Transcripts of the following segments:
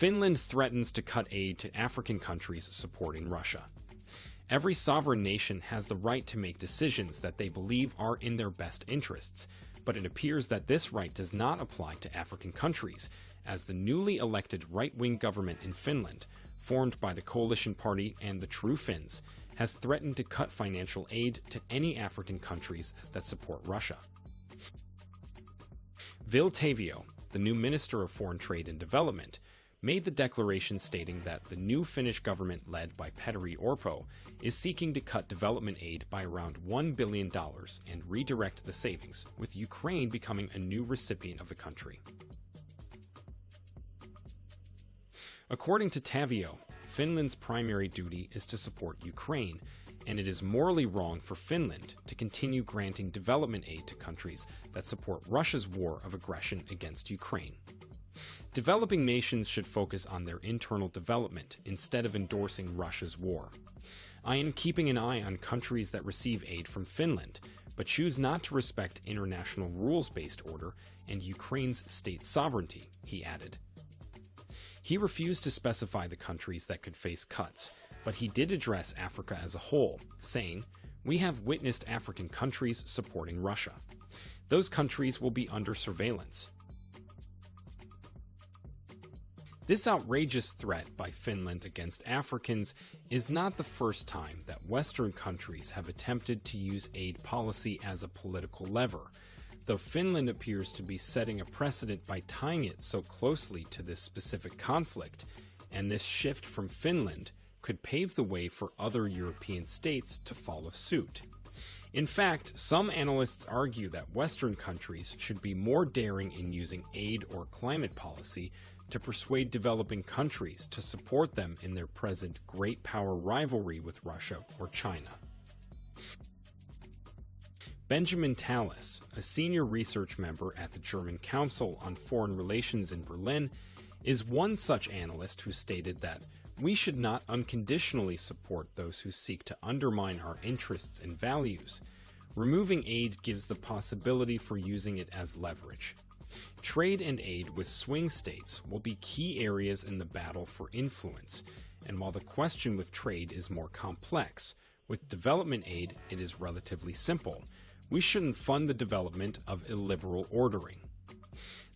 Finland threatens to cut aid to African countries supporting Russia. Every sovereign nation has the right to make decisions that they believe are in their best interests, but it appears that this right does not apply to African countries, as the newly elected right-wing government in Finland, formed by the Coalition Party and the True Finns, has threatened to cut financial aid to any African countries that support Russia. Ville Tavio, the new Minister of Foreign Trade and Development, made the declaration stating that the new Finnish government led by Petteri Orpo is seeking to cut development aid by around $1 billion and redirect the savings, with Ukraine becoming a new recipient of the country. According to Tavio, Finland's primary duty is to support Ukraine, and it is morally wrong for Finland to continue granting development aid to countries that support Russia's war of aggression against Ukraine. Developing nations should focus on their internal development instead of endorsing Russia's war. I am keeping an eye on countries that receive aid from Finland, but choose not to respect international rules-based order and Ukraine's state sovereignty, he added. He refused to specify the countries that could face cuts, but he did address Africa as a whole, saying, "We have witnessed African countries supporting Russia. Those countries will be under surveillance." This outrageous threat by Finland against Africans is not the first time that Western countries have attempted to use aid policy as a political lever, though Finland appears to be setting a precedent by tying it so closely to this specific conflict, and this shift from Finland could pave the way for other European states to follow suit. In fact, some analysts argue that Western countries should be more daring in using aid or climate policy to persuade developing countries to support them in their present great power rivalry with Russia or China. Benjamin Tallis, a senior research member at the German Council on Foreign Relations in Berlin, is one such analyst who stated that we should not unconditionally support those who seek to undermine our interests and values. Removing aid gives the possibility for using it as leverage. Trade and aid with swing states will be key areas in the battle for influence, and while the question with trade is more complex, with development aid it is relatively simple. We shouldn't fund the development of illiberal ordering.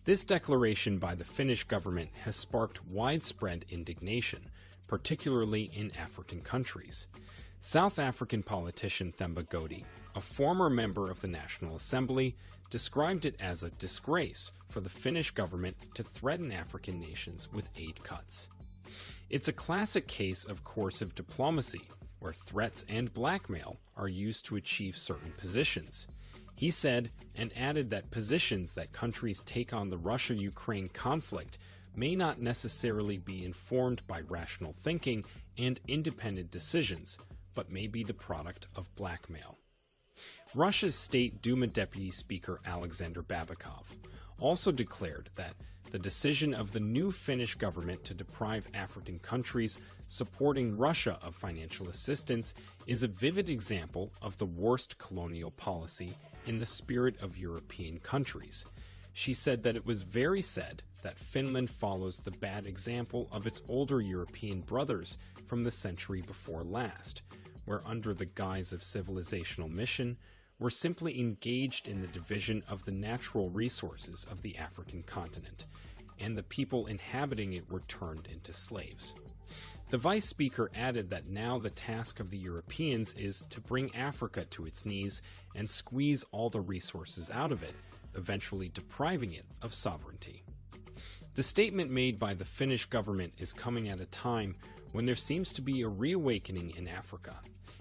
This declaration by the Finnish government has sparked widespread indignation, particularly in African countries. South African politician Themba Godi, a former member of the National Assembly, described it as a disgrace for the Finnish government to threaten African nations with aid cuts. It's a classic case of coercive diplomacy, where threats and blackmail are used to achieve certain positions. He said, and added that positions that countries take on the Russia-Ukraine conflict may not necessarily be informed by rational thinking and independent decisions, but may be the product of blackmail. Russia's State Duma Deputy Speaker Alexander Babikov also declared that the decision of the new Finnish government to deprive African countries supporting Russia of financial assistance is a vivid example of the worst colonial policy in the spirit of European countries. She said that it was very sad that Finland follows the bad example of its older European brothers from the century before last, where under the guise of civilizational mission, were simply engaged in the division of the natural resources of the African continent, and the people inhabiting it were turned into slaves. The vice speaker added that now the task of the Europeans is to bring Africa to its knees and squeeze all the resources out of it, eventually depriving it of sovereignty. The statement made by the Finnish government is coming at a time when there seems to be a reawakening in Africa,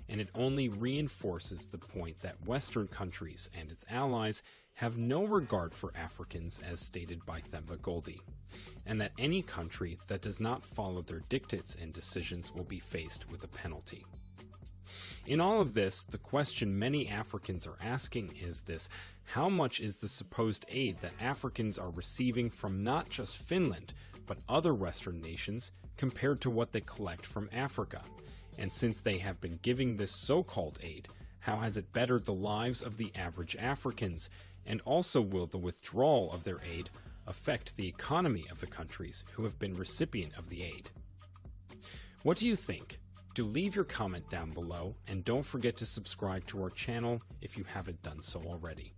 and it only reinforces the point that Western countries and its allies have no regard for Africans as stated by Themba Godi, and that any country that does not follow their dictates and decisions will be faced with a penalty. In all of this, the question many Africans are asking is this: how much is the supposed aid that Africans are receiving from not just Finland, but other Western nations compared to what they collect from Africa? And since they have been giving this so-called aid, how has it bettered the lives of the average Africans? And also, will the withdrawal of their aid affect the economy of the countries who have been recipient of the aid. What do you think? Do leave your comment down below, and don't forget to subscribe to our channel if you haven't done so already.